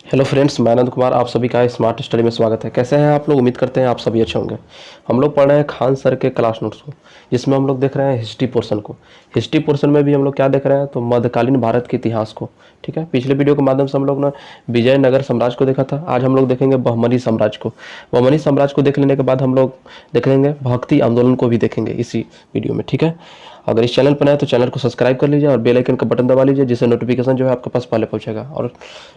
Hello friends, मैं आनंद कुमार आप सभी का स्मार्ट स्टडी में स्वागत है। कैसे हैं आप लोग? उम्मीद करते हैं आप सभी अच्छे होंगे। हम लोग पढ़ रहे हैं खान सर के क्लास नोट्स को, जिसमें हम लोग देख रहे हैं हिस्ट्री पोर्शन को। हिस्ट्री पोर्शन में भी हम लोग क्या देख रहे हैं, तो मध्यकालीन भारत के इतिहास को। ठीक है, पिछले वीडियो के माध्यम से हम लोग ना विजयनगर साम्राज्य को देखा था। आज हम लोग देखेंगे बहमनी साम्राज्य को। बहमनी साम्राज्य को देख लेने के बाद हम लोग देख लेंगे भक्ति आंदोलन को भी देखेंगे इसी वीडियो में। ठीक है, अगर इस चैनल पर नए तो चैनल को सब्सक्राइब कर लीजिए और बेल आइकन का बटन दबा लीजिए, जिससे नोटिफिकेशन जो है आपके पास पहले पहुंचेगा। और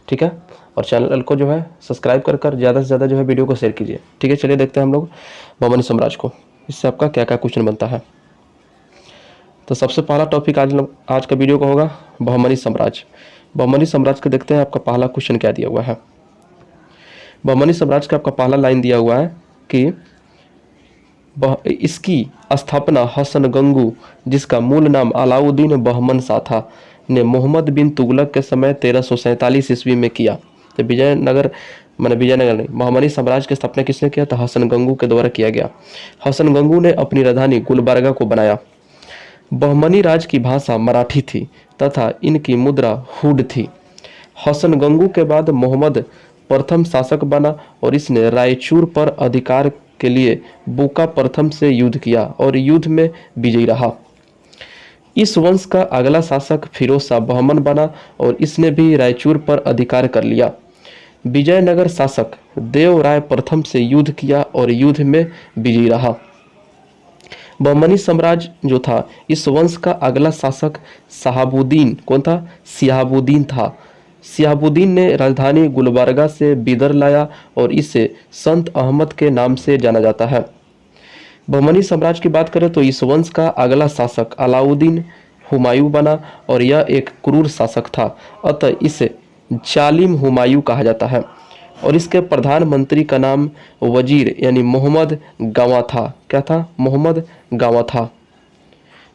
ठीक है, और चैनल को जो है सब्सक्राइब कर ज़्यादा से ज़्यादा जो है वीडियो को शेयर कीजिए। ठीक है, चलिए देखते हैं हम लोग बहमनी साम्राज्य को, इससे आपका क्या क्या क्वेश्चन बनता है। तो सबसे पहला टॉपिक आज का वीडियो का होगा बहमनी साम्राज्य। बहमनी साम्राज्य का देखते हैं आपका पहला क्वेश्चन क्या दिया हुआ है। बहमनी साम्राज्य का आपका पहला लाइन दिया हुआ है कि इसकी स्थापना हसन गंगू, जिसका मूल नाम अलाउद्दीन बहमन शाह था, ने मोहम्मद बिन तुगलक के समय 1347 ईस्वी में किया। तो विजयनगर नहीं, बहमनी साम्राज्य की स्थापना किसने किया? तो हसन गंगू के द्वारा किया गया। हसन गंगू ने अपनी राजधानी गुलबर्गा को बनाया। बहमनी राज की भाषा मराठी थी तथा इनकी मुद्रा हुड थी। हसन गंगू के बाद मोहम्मद प्रथम शासक बना और इसने रायचूर पर अधिकार के लिए बुका प्रथम से युद्ध किया और युद्ध में विजयी रहा। इस वंश का अगला शासक फिरोज शाह बहमन बना और इसने भी रायचूर पर अधिकार कर लिया। विजयनगर शासक देवराय प्रथम से युद्ध किया और युद्ध में विजयी रहा। बहमनी साम्राज्य जो था, इस वंश का अगला शासक शहाबुद्दीन कौन था? सिहाबुद्दीन था। सिहाबुद्दीन ने राजधानी गुलबर्गा से बिदर लाया और इसे संत अहमद के नाम से जाना जाता है। बहमनी साम्राज्य की बात करें तो इस वंश का अगला शासक अलाउद्दीन हुमायूं बना और यह एक क्रूर शासक था, अतः इसे जालिम हुमायूं कहा जाता है। और इसके प्रधानमंत्री का नाम वजीर यानी मोहम्मद गावा था। क्या था? मोहम्मद गावा था,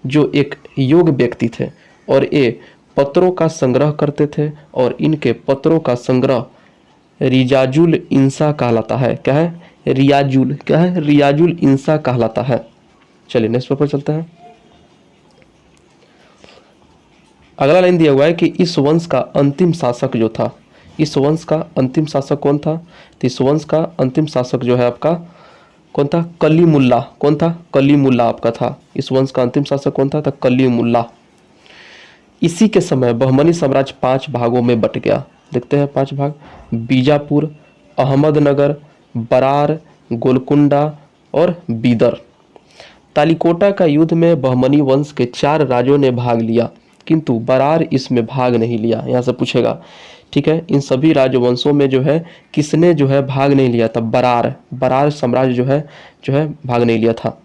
जो एक योग्य व्यक्ति थे और ये पत्रों का संग्रह करते थे और इनके पत्रों का संग्रह रियाजुल इंसा कहलाता है। क्या है? रियाजुल। क्या है? रियाजुल इंसा कहलाता है। चलिए नेक्स्ट पेपर चलते हैं। अगला लाइन दिया हुआ है कि इस वंश का अंतिम शासक जो था, इस वंश का अंतिम शासक कौन था? तो इस वंश का अंतिम शासक जो है आपका कौन था? कलीमुल्ला। कौन था? कलीमुल्ला आपका था। इस वंश का अंतिम शासक कौन था? तो कलीमुल्ला। इसी के समय बहमनी साम्राज्य 5 भागों में बट गया। देखते हैं 5 भाग। बीजापुर, अहमदनगर, बरार, गोलकुंडा और बीदर। तालिकोटा का युद्ध में बहमनी वंश के 4 राजों ने भाग लिया, किंतु बरार इसमें भाग नहीं लिया। यहाँ से पूछेगा। ठीक है, इन सभी राजवंशों में जो है किसने जो है भाग नहीं लिया था? बरार साम्राज्य जो है भाग नहीं लिया था।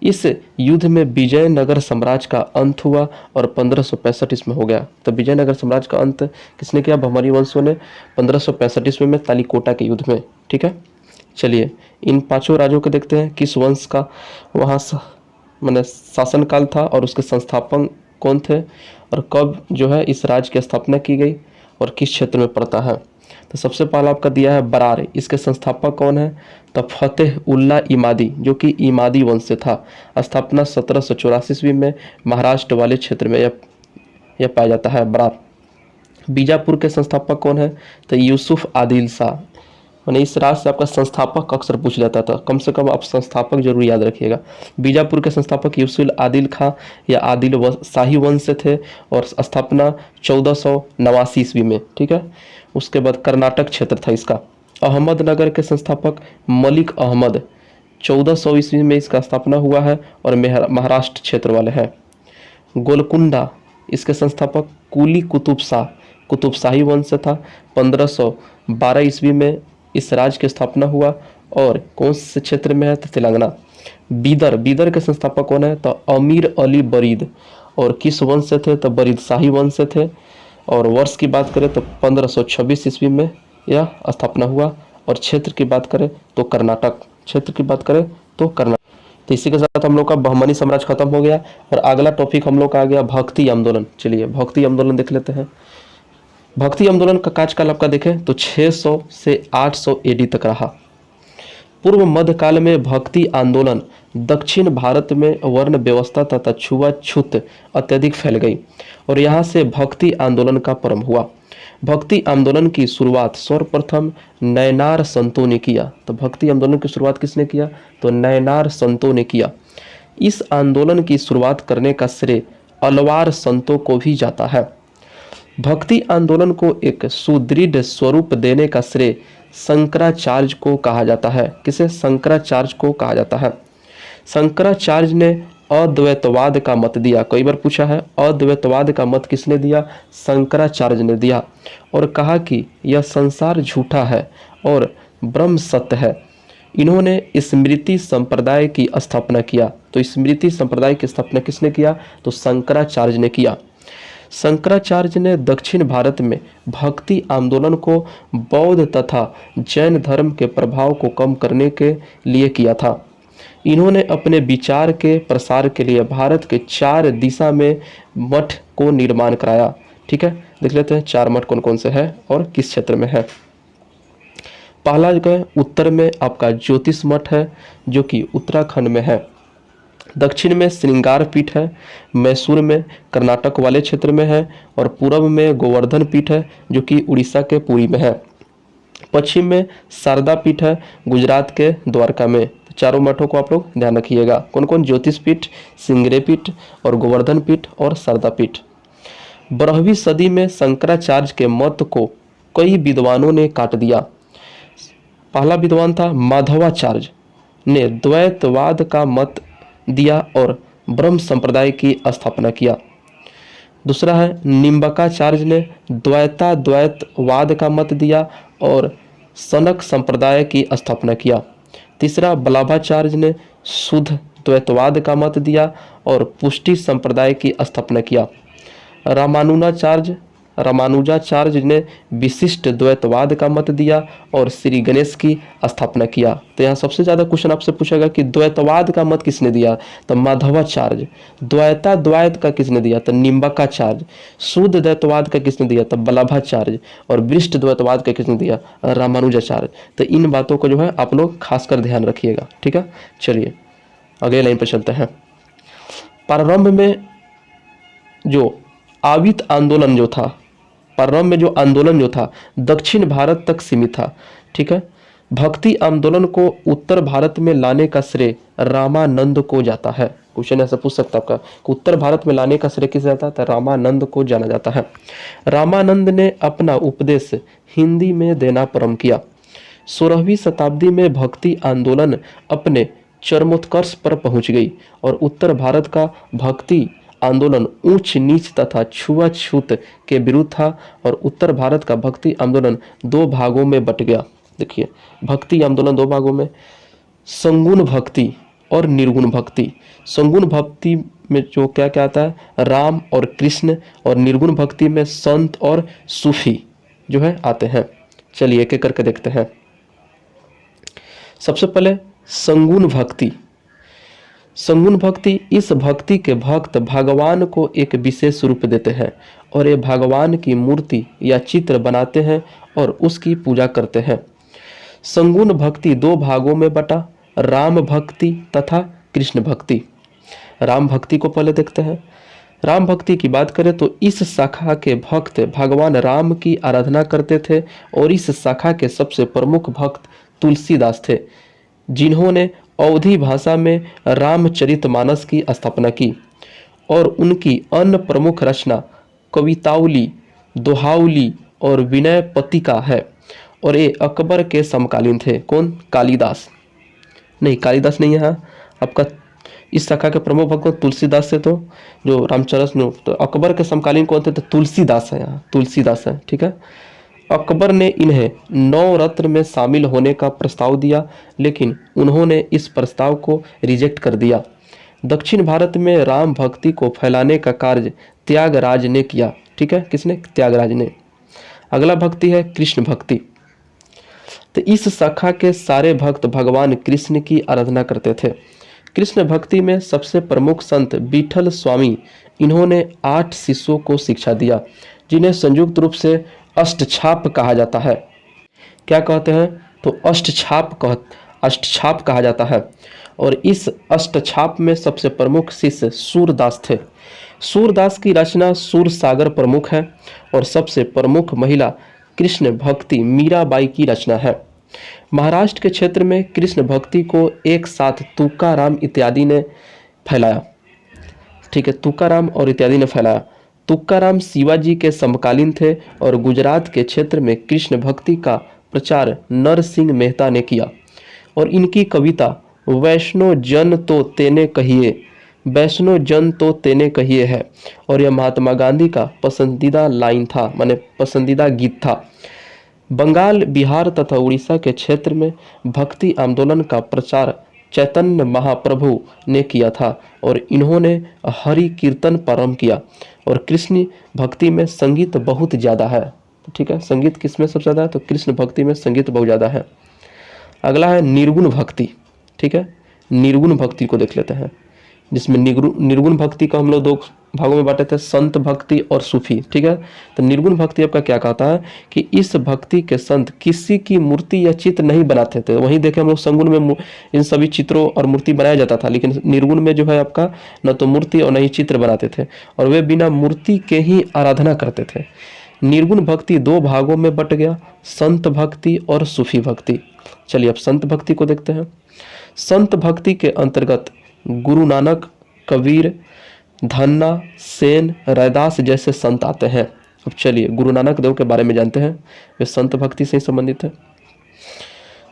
इस युद्ध में विजयनगर साम्राज्य का अंत हुआ और 1565 ईस्वी में हो गया। तो विजयनगर साम्राज्य का अंत किसने किया? बहमनी वंशों ने 1565 ईस्वी में तालिकोटा के युद्ध में। ठीक है, चलिए इन 5 राज्यों को देखते हैं किस वंश का वहाँ शासनकाल था और उसके संस्थापक कौन थे और कब जो है इस राज्य की स्थापना की गई और किस क्षेत्र में पड़ता है। तो सबसे पहला आपका दिया है बरार। इसके संस्थापक कौन है? तो फतेह उल्ला इमादी, जो कि इमादी वंश से था। स्थापना 1784 ईस्वी में महाराष्ट्र वाले क्षेत्र में यह पाया जाता है बरार। बीजापुर के संस्थापक कौन है? तो यूसुफ आदिल शाह। मैंने इस राज्य से आपका संस्थापक अक्सर पूछ जाता था, कम से कम आप संस्थापक जरूर याद रखिएगा। बीजापुर के संस्थापक यूसुफ आदिल खां या आदिल शाही वंश से थे और स्थापना 1489 ईस्वी में। ठीक है, उसके बाद कर्नाटक क्षेत्र था इसका। अहमदनगर के संस्थापक मलिक अहमद, 1400 ईस्वी में इसका स्थापना हुआ है और महाराष्ट्र क्षेत्र वाले हैं। गोलकुंडा, इसके संस्थापक कुली कुतुब शाही वंश से था। 1512 ईस्वी में इस राज्य की स्थापना हुआ और कौन से क्षेत्र में है? तो तेलंगाना। बीदर के संस्थापक कौन है? तो अमीर अली बरीद, और किस वंश से थे? तो बरीद शाही वंश से थे। और वर्ष की बात करें तो 1526 ईस्वी में यह स्थापना हुआ। और क्षेत्र की बात करें तो कर्नाटक। तो इसी के साथ हम लोग का बहमनी साम्राज्य खत्म हो गया और अगला टॉपिक हम लोग का आ गया भक्ति आंदोलन। चलिए भक्ति आंदोलन देख लेते हैं। भक्ति आंदोलन का कार्यकाल आपका देखें तो 600 से 800 एडी तक रहा। पूर्व मध्यकाल में भक्ति आंदोलन दक्षिण भारत में वर्ण व्यवस्था तथा छुआछूत अत्यधिक फैल गई और यहाँ से भक्ति आंदोलन का प्रारंभ हुआ। भक्ति आंदोलन की शुरुआत सर्वप्रथम नयनार संतों ने किया। तो भक्ति आंदोलन की शुरुआत किसने किया? तो नयनार संतों ने किया। इस आंदोलन की शुरुआत करने का श्रेय अलवार संतों को भी जाता है। भक्ति आंदोलन को एक सुदृढ़ स्वरूप देने का श्रेय शंकराचार्य को कहा जाता है। किसे? शंकराचार्य को कहा जाता है। शंकराचार्य ने अद्वैतवाद का मत दिया। कई बार पूछा है, अद्वैतवाद का मत किसने दिया? शंकराचार्य ने दिया, और कहा कि यह संसार झूठा है और ब्रह्म सत्य है। इन्होंने स्मृति संप्रदाय की स्थापना किया। तो स्मृति संप्रदाय की स्थापना किसने किया? तो शंकराचार्य ने किया। शंकराचार्य ने दक्षिण भारत में भक्ति आंदोलन को बौद्ध तथा जैन धर्म के प्रभाव को कम करने के लिए किया था। इन्होंने अपने विचार के प्रसार के लिए भारत के 4 दिशा में मठ को निर्माण कराया। ठीक है, देख लेते हैं 4 मठ कौन कौन से हैं और किस क्षेत्र में है। पहला जगह उत्तर में आपका ज्योतिष मठ है, जो कि उत्तराखंड में है। दक्षिण में श्रृंगार पीठ है, मैसूर में कर्नाटक वाले क्षेत्र में है। और पूर्व में गोवर्धन पीठ है, जो कि उड़ीसा के पुरी में है। पश्चिम में शारदा पीठ है, गुजरात के द्वारका में। तो चारों मठों को आप लोग ध्यान रखिएगा। कौन कौन? ज्योतिष पीठ, सिंगरे पीठ और गोवर्धन पीठ और शारदा पीठ। 12वीं सदी में शंकराचार्य के मत को कई विद्वानों ने काट दिया। पहला विद्वान था माधवाचार्य, ने द्वैतवाद का मत दिया और ब्रह्म संप्रदाय की स्थापना किया। दूसरा है निम्बकाचार्य ने द्वैतवाद का मत दिया और सनक संप्रदाय की स्थापना किया। तीसरा वल्लभाचार्य ने शुद्ध द्वैतवाद का मत दिया और पुष्टि संप्रदाय की स्थापना किया। रामानुजाचार्य ने विशिष्ट द्वैतवाद का मत दिया और श्री गणेश की स्थापना किया। तो यहाँ सबसे ज़्यादा क्वेश्चन आपसे पूछेगा कि द्वैतवाद का मत किसने दिया? तो माधवाचार्य। द्वैत का किसने दिया? तो निम्बकाचार्य। शुद्ध द्वैतवाद का किसने दिया? तो वल्लभाचार्य। और विशिष्ट द्वैतवाद का किसने दिया? रामानुजाचार्य। तो इन बातों को जो है आप लोग खासकर ध्यान रखिएगा। ठीक है, चलिए अगले लाइन पर चलते हैं। प्रारंभ में जो आवित आंदोलन जो था, प्रारंभ में जो आंदोलन जो था दक्षिण भारत तक सीमित था। ठीक है, भक्ति आंदोलन को उत्तर भारत में लाने का श्रेय रामानंद को जाता है। क्वेश्चन ऐसा पूछ सकता है आपका, उत्तर भारत में लाने का श्रेय किसे जाता है? तो रामानंद को जाना जाता है। रामानंद ने अपना उपदेश हिंदी में देना प्रारंभ किया। 16वीं शताब्दी में भक्ति आंदोलन अपने चरमोत्कर्ष पर पहुंच गई और उत्तर भारत का भक्ति आंदोलन ऊंच नीच तथा छुआछूत के विरुद्ध था और उत्तर भारत का भक्ति आंदोलन 2 भागों में बट गया। देखिए, भक्ति आंदोलन 2 भागों में, संगुण भक्ति और निर्गुण भक्ति। संगुण भक्ति में जो क्या क्या आता है? राम और कृष्ण। और निर्गुण भक्ति में संत और सूफी जो है आते हैं। चलिए एक एक करके देखते हैं। सबसे पहले संगुण भक्ति। संगुण भक्ति, इस भक्ति के भक्त भगवान को एक विशेष रूप देते हैं और ये भगवान की मूर्ति या चित्र बनाते हैं और उसकी पूजा करते हैं। संगुण भक्ति 2 भागों में बटा, राम भक्ति तथा कृष्ण भक्ति। राम भक्ति को पहले देखते हैं। राम भक्ति की बात करें तो इस शाखा के भक्त भगवान राम की आराधना करते थे और इस शाखा के सबसे प्रमुख भक्त तुलसीदास थे, जिन्होंने अवधी भाषा में रामचरितमानस की स्थापना की। और उनकी अन्य प्रमुख रचना कवितावली, दोहावली और विनय पत्रिका है और ये अकबर के समकालीन थे। कौन? कालिदास। नहीं, कालिदास नहीं है आपका। इस शाखा के प्रमुख भक्त तुलसीदास से, तो जो रामचरित, तो अकबर के समकालीन कौन थे? तो तुलसीदास है, यहाँ तुलसीदास है। ठीक है, अकबर ने इन्हें 9 रत्न में शामिल होने का प्रस्ताव दिया, लेकिन उन्होंने इस प्रस्ताव को रिजेक्ट कर दिया। दक्षिण भारत में राम भक्ति को फैलाने का कार्य त्यागराज ने किया। ठीक है, किसने? त्यागराज ने। अगला भक्ति है कृष्ण भक्ति। तो इस शाखा के सारे भक्त भगवान कृष्ण की आराधना करते थे। कृष्ण भक्ति में सबसे प्रमुख संत विठल स्वामी, इन्होंने 8 शिष्यों को शिक्षा दिया, जिन्हें संयुक्त रूप से अष्टछाप कहा जाता है। क्या कहते हैं? तो अष्टछाप कहा जाता है। और इस अष्टछाप में सबसे प्रमुख शिष्य सूरदास थे। सूरदास की रचना सूर सागर प्रमुख है और सबसे प्रमुख महिला कृष्ण भक्ति मीराबाई की रचना है। महाराष्ट्र के क्षेत्र में कृष्ण भक्ति को एक साथ तुकाराम इत्यादि ने फैलाया। ठीक है, तुकाराम और इत्यादि ने फैलाया। तुकाराम शिवाजी के समकालीन थे और गुजरात के क्षेत्र में कृष्ण भक्ति का प्रचार नरसिंह मेहता ने किया और इनकी कविता वैष्णो जन तो तेने कहिए, वैष्णो जन तो तेने कहिए है और यह महात्मा गांधी का पसंदीदा लाइन था, माने पसंदीदा गीत था। बंगाल, बिहार तथा उड़ीसा के क्षेत्र में भक्ति आंदोलन का प्रचार चैतन्य महाप्रभु ने किया था और इन्होंने हरि कीर्तन प्रारंभ किया और कृष्ण भक्ति में संगीत बहुत ज़्यादा है। ठीक है, संगीत किस में सबसे ज़्यादा है? तो कृष्ण भक्ति में संगीत बहुत ज़्यादा है। अगला है निर्गुण भक्ति। ठीक है, निर्गुण भक्ति को देख लेते हैं, जिसमें निर्गुण भक्ति को हम लोग दो भागों में बांटे थे, संत भक्ति और सूफी। ठीक है, तो निर्गुण भक्ति आपका क्या कहता है कि इस भक्ति के संत किसी की मूर्ति या चित्र नहीं बनाते थे। वहीं देखे हम लोग संगुण में इन सभी चित्रों और मूर्ति बनाया जाता था, लेकिन निर्गुण में जो है आपका न तो मूर्ति और न ही चित्र बनाते थे और वे बिना मूर्ति के ही आराधना करते थे। निर्गुण भक्ति दो भागों में बट गया, संत भक्ति और सूफी भक्ति। चलिए अब संत भक्ति को देखते हैं। संत भक्ति के अंतर्गत गुरु नानक, कबीर, धन्ना, सेन, रैदास जैसे संत आते हैं। अब चलिए गुरु नानक देव के बारे में जानते हैं, वे संत भक्ति से संबंधित है।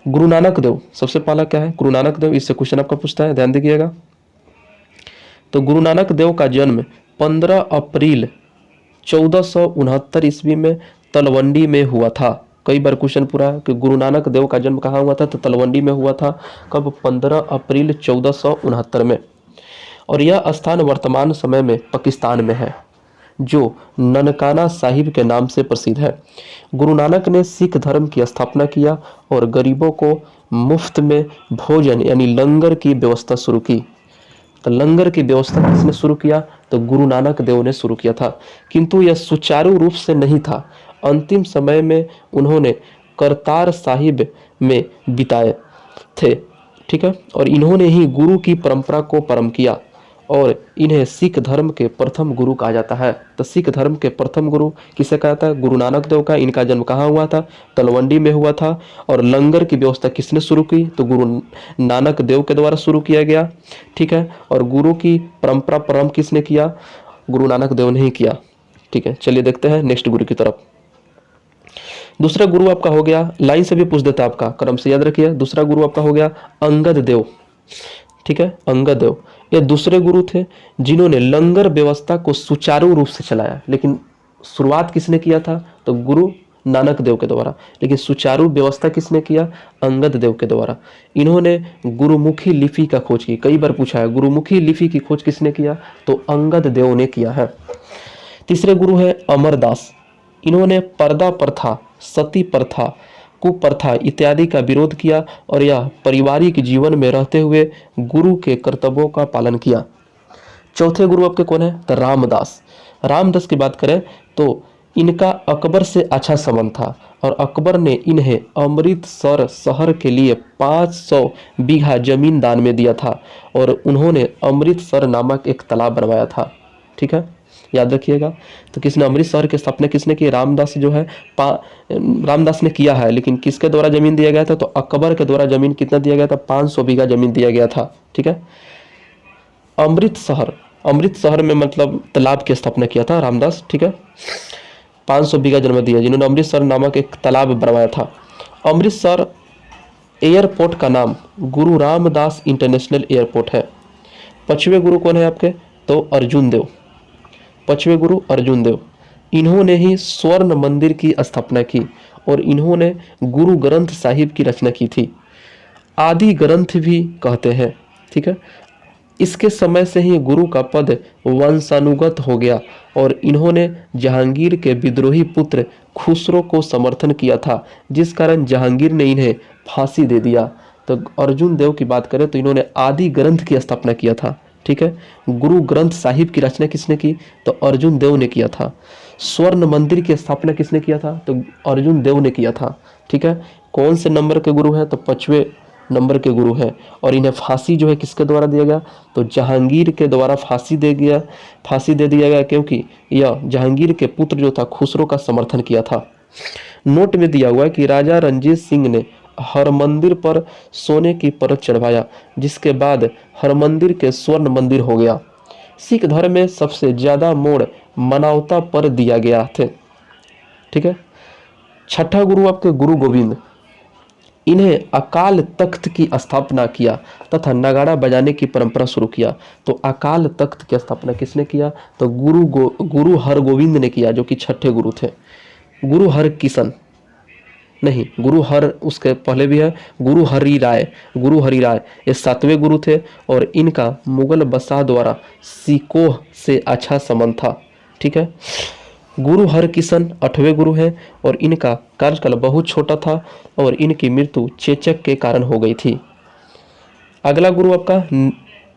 गुरु नानक देव सबसे पहला क्या है? गुरु नानक देव, इससे क्वेश्चन आपका पूछता है, ध्यान दीजिएगा। तो गुरु नानक देव का जन्म 15 अप्रैल 1469 ईस्वी में तलवंडी में हुआ था। कई बार क्वेश्चन पूरा है कि गुरु नानक देव का जन्म कहाँ हुआ था? तो तलवंडी में हुआ था। कब? 15 अप्रैल 1469 में। और यह स्थान वर्तमान समय में पाकिस्तान में है, जो ननकाना साहिब के नाम से प्रसिद्ध है। गुरु नानक ने सिख धर्म की स्थापना किया और गरीबों को मुफ्त में भोजन यानी लंगर की व्यवस्था शुरू की। तो लंगर की व्यवस्था किसने शुरू किया? तो गुरु नानक देव ने शुरू किया था, किंतु यह सुचारू रूप से नहीं था। अंतिम समय में उन्होंने करतार साहिब में बिताए थे। ठीक है, और इन्होंने ही गुरु की परंपरा को परम किया और इन्हें सिख धर्म के प्रथम गुरु कहा जाता है। तो सिख धर्म के प्रथम गुरु किसे कहा जाता है? गुरु नानक देव का। इनका जन्म कहाँ हुआ था? तलवंडी में हुआ था। और लंगर की व्यवस्था किसने शुरू की? तो गुरु नानक देव के द्वारा शुरू किया गया। ठीक है, और गुरु की परंपरा प्रारंभ किसने किया? गुरु नानक देव ने ही किया। ठीक है, चलिए देखते हैं नेक्स्ट गुरु की तरफ। दूसरा गुरु आपका हो गया, लाइन से भी पूछ देता आपका, क्रम से याद रखिए। दूसरा गुरु आपका हो गया अंगद देव। ठीक है, अंगद देव ये दूसरे गुरु थे जिन्होंने लंगर व्यवस्था को सुचारू रूप से चलाया। लेकिन शुरुआत किसने किया था? तो गुरु नानक देव के द्वारा। लेकिन सुचारू व्यवस्था किसने किया? अंगद देव के द्वारा। इन्होंने गुरुमुखी लिपि का खोज की। कई बार पूछा है, गुरुमुखी लिपि की खोज किसने किया? तो अंगद देव ने किया है। तीसरे गुरु है अमरदास। इन्होंने पर्दा प्रथा, सती प्रथा, कुप्रथा इत्यादि का विरोध किया और यह पारिवारिक जीवन में रहते हुए गुरु के कर्तव्यों का पालन किया। चौथे गुरु आपके कौन है? तो रामदास। रामदास की बात करें तो इनका अकबर से अच्छा संबंध था और अकबर ने इन्हें अमृतसर शहर के लिए 500 बीघा जमीन दान में दिया था और उन्होंने अमृतसर नामक एक तालाब बनवाया था। ठीक है, याद रखिएगा। तो किसने अमृतसर की स्थापना किसने की? रामदास जो है रामदास ने किया है। लेकिन किसके द्वारा जमीन दिया गया था? तो अकबर के द्वारा जमीन कितना दिया गया था? 500 बीघा जमीन दिया गया था। ठीक है, अमृतसर में मतलब तालाब की स्थापना किया था रामदास। ठीक है, 500 बीघा जमीन दिया, जिन्होंने अमृतसर नामक एक तालाब बनवाया था। अमृतसर एयरपोर्ट का नाम गुरु रामदास इंटरनेशनल एयरपोर्ट है। पांचवें गुरु कौन है आपके? तो अर्जुन देव। पांचवें गुरु अर्जुन देव, इन्होंने ही स्वर्ण मंदिर की स्थापना की और इन्होंने गुरु ग्रंथ साहिब की रचना की थी। आदि ग्रंथ भी कहते हैं। ठीक है, इसके समय से ही गुरु का पद वंशानुगत हो गया और इन्होंने जहांगीर के विद्रोही पुत्र खुसरो को समर्थन किया था, जिस कारण जहांगीर ने इन्हें फांसी दे दिया। तो अर्जुन देव की बात करें तो इन्होंने आदि ग्रंथ की स्थापना किया था। ठीक है, गुरु ग्रंथ साहिब की रचना किसने की? तो अर्जुन देव ने किया था। स्वर्ण मंदिर की स्थापना किसने किया था? तो अर्जुन देव ने किया था। ठीक है, कौन से नंबर के गुरु हैं? तो 5वें नंबर के गुरु हैं। और इन्हें फांसी जो है किसके द्वारा दिया गया, तो जहांगीर के द्वारा फांसी दे दिया गया, क्योंकि यह जहांगीर के पुत्र जो था खुसरो का समर्थन किया था। नोट में दिया हुआ है कि राजा रणजीत सिंह ने हरमंदिर पर सोने की परत चढ़वाया, जिसके बाद हरमंदिर के स्वर्ण मंदिर हो गया। सिख धर्म में सबसे ज्यादा मोड़ मानवता पर दिया गया थे। ठीक है। छठा गुरु आपके गुरु गोविंद, इन्हें अकाल तख्त की स्थापना किया तथा नगाड़ा बजाने की परंपरा शुरू किया। तो अकाल तख्त की स्थापना किसने किया, तो गुरु हरगोविंद ने किया, जो कि छठे गुरु थे। गुरु हर किशन नहीं, गुरु हर उसके पहले भी है, गुरु हरि राय ये सातवें गुरु थे और इनका मुगल बादशाह द्वारा सिकोह से अच्छा संबंध था। ठीक है। गुरु हरकिशन आठवें गुरु हैं और इनका कार्यकाल बहुत छोटा था और इनकी मृत्यु चेचक के कारण हो गई थी। अगला गुरु आपका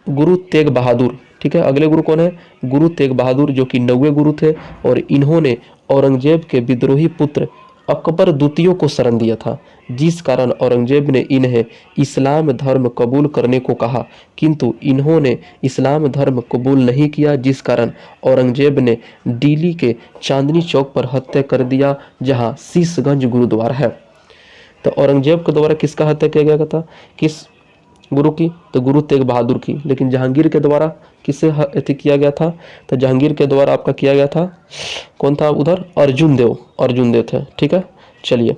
गुरु तेग बहादुर। ठीक है। अगले गुरु कौन है, गुरु तेग बहादुर, जो कि 9वें गुरु थे और इन्होंने औरंगजेब के विद्रोही पुत्र अकबर द्वितीय को शरण दिया था, जिस कारण औरंगजेब ने इन्हें इस्लाम धर्म कबूल करने को कहा, किंतु इन्होंने इस्लाम धर्म कबूल नहीं किया, जिस कारण औरंगजेब ने दिल्ली के चांदनी चौक पर हत्या कर दिया, जहां शीशगंज गुरुद्वारा है। तो औरंगजेब के द्वारा किसका हत्या किया गया था, किस गुरु की, तो गुरु तेग बहादुर की। लेकिन जहांगीर के द्वारा किसे हत्या किया गया था, तो जहांगीर के द्वारा आपका किया गया था, कौन था उधर, अर्जुन देव थे। ठीक है। चलिए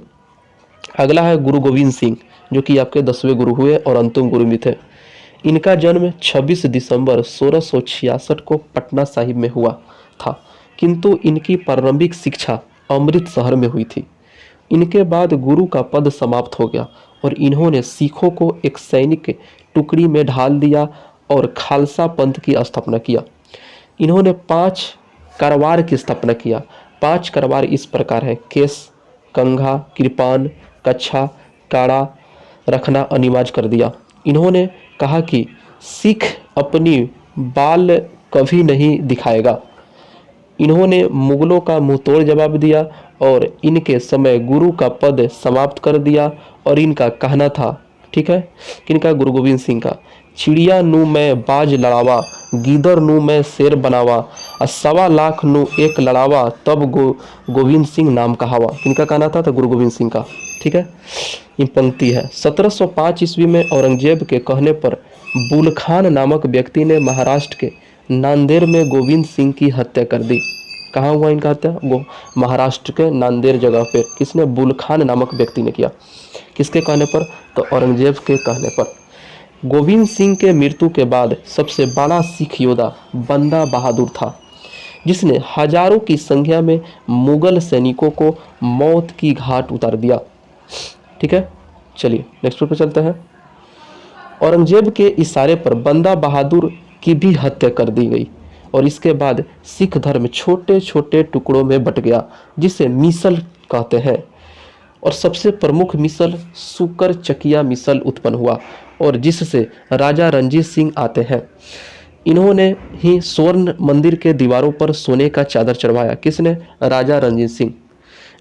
अगला है गुरु गोविंद सिंह, जो कि आपके 10वें गुरु हुए और अंतिम गुरु भी थे। इनका जन्म 26 दिसंबर 1666 को पटना साहिब में हुआ था, किंतु इनकी प्रारंभिक शिक्षा अमृतसर में हुई थी। इनके बाद गुरु का पद समाप्त हो गया और इन्होंने सिखों को एक सैनिक टुकड़ी में ढाल दिया और खालसा पंथ की स्थापना किया। इन्होंने 5 करवार की स्थापना किया। 5 करवार इस प्रकार है, केस, कंघा, कृपान, कच्छा, काड़ा रखना अनिवार्य कर दिया। इन्होंने कहा कि सिख अपनी बाल कभी नहीं दिखाएगा। इन्होंने मुगलों का मुंहतोड़ जवाब दिया और इनके समय गुरु का पद समाप्त कर दिया और इनका कहना था, ठीक है, किनका, गुरु गोविंद सिंह का, चिड़िया नू मैं बाज लड़ावा, गीदड़ नू मैं शेर बनावा, और 1.25 लाख नू एक लड़ावा, तब गोविंद सिंह नाम कहावा। किनका कहना था, तो गुरु गोविंद सिंह का। ठीक है। ये पंक्ति है। 1705 ईस्वी में औरंगजेब के कहने पर बुल खान नामक व्यक्ति ने महाराष्ट्र के नांदेड़ में गोविंद सिंह की हत्या कर दी। कहाँ हुआ इनका हत्या, वो महाराष्ट्र के नांदेड़ जगह पे किसने, बुल खान नामक व्यक्ति ने किया। किसके कहने पर, तो औरंगजेब के कहने पर। गोविंद सिंह के मृत्यु के बाद सबसे बड़ा सिख योद्धा बंदा बहादुर था, जिसने हजारों की संख्या में मुगल सैनिकों को मौत की घाट उतार दिया। ठीक है। चलिए नेक्स्ट पे चलते हैं। औरंगजेब के इशारे पर बंदा बहादुर की भी हत्या कर दी गई और इसके बाद सिख धर्म छोटे छोटे टुकड़ों में बट गया, जिसे मिसल कहते हैं। और सबसे प्रमुख मिसल सुकर चकिया मिसल उत्पन्न हुआ और जिससे राजा रणजीत सिंह आते हैं। इन्होंने ही स्वर्ण मंदिर के दीवारों पर सोने का चादर चढ़वाया। किसने, राजा रणजीत सिंह।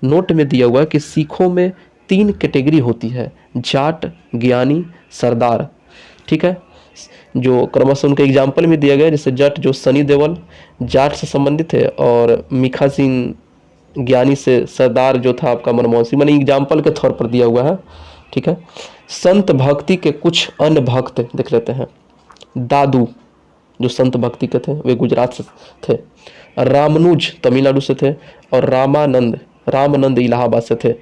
नोट में दिया हुआ है कि सिखों में 3 कैटेगरी होती है, जाट, ज्ञानी, सरदार। ठीक है। जो क्रमशः उनके एग्जाम्पल में दिया गया, जैसे जट जो सनी देओल जाट से संबंधित है और मिखा सिंह ज्ञानी से, सरदार जो था आपका मनमोहन सिंह, मैंने एग्जाम्पल के तौर पर दिया हुआ है। ठीक है। संत भक्ति के कुछ अन्य भक्त देख लेते हैं। दादू जो संत भक्ति के थे वे गुजरात से थे, रामानुज तमिलनाडु से थे और रामानंद इलाहाबाद से थे।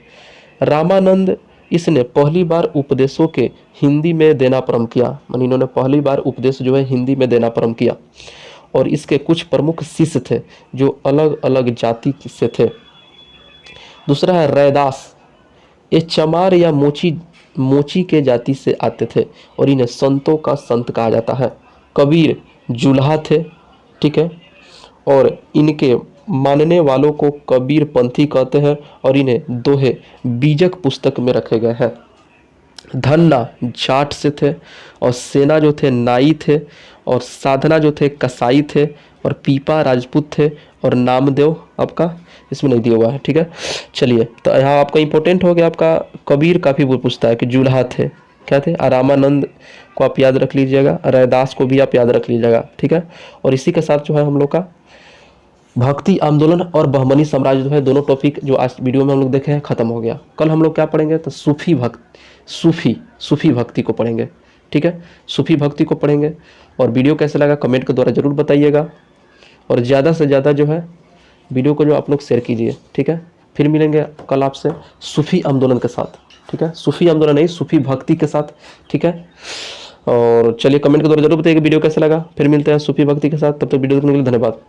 रामानंद इसने पहली बार उपदेशों के हिंदी में देना प्रारंभ किया, मानी इन्होंने पहली बार उपदेश जो है हिंदी में देना प्रारंभ किया। और इसके कुछ प्रमुख शिष्य थे जो अलग अलग जाति से थे। दूसरा है रैदास, ये चमार या मोची के जाति से आते थे और इन्हें संतों का संत कहा जाता है। कबीर जुल्हा थे। ठीक है। और इनके मानने वालों को कबीर पंथी कहते हैं और इन्हें दोहे बीजक पुस्तक में रखे गए हैं। धन्ना जाट से थे और सेना जो थे नाई थे और साधना जो थे कसाई थे और पीपा राजपूत थे और नामदेव आपका इसमें नहीं दिया हुआ है। ठीक है। चलिए तो यहाँ आपका इंपॉर्टेंट हो गया, आपका कबीर काफ़ी पूछता है कि जुल्हा थे, क्या थे, रामानंद को आप याद रख लीजिएगा, रैदास को भी आप याद रख लीजिएगा, ठीक है। और इसी के साथ जो है हम लोग का भक्ति आंदोलन और बहमनी साम्राज्य जो है, दोनों टॉपिक जो आज वीडियो में हम लोग देखे हैं खत्म हो गया। कल हम लोग क्या पढ़ेंगे, तो सूफी भक्ति को पढ़ेंगे, ठीक है। सूफी भक्ति को पढ़ेंगे। और वीडियो कैसे लगा कमेंट के द्वारा जरूर बताइएगा, और ज़्यादा से ज़्यादा जो है वीडियो को जो आप लोग शेयर कीजिए, ठीक है। फिर मिलेंगे कल आपसे सूफी आंदोलन के साथ, ठीक है। सूफी आंदोलन नहीं, सूफी भक्ति के साथ, ठीक है। और चलिए कमेंट के द्वारा जरूर बताइए वीडियो कैसे लगा। फिर मिलते हैं सूफी भक्ति के साथ, तब तक वीडियो देखने के लिए धन्यवाद।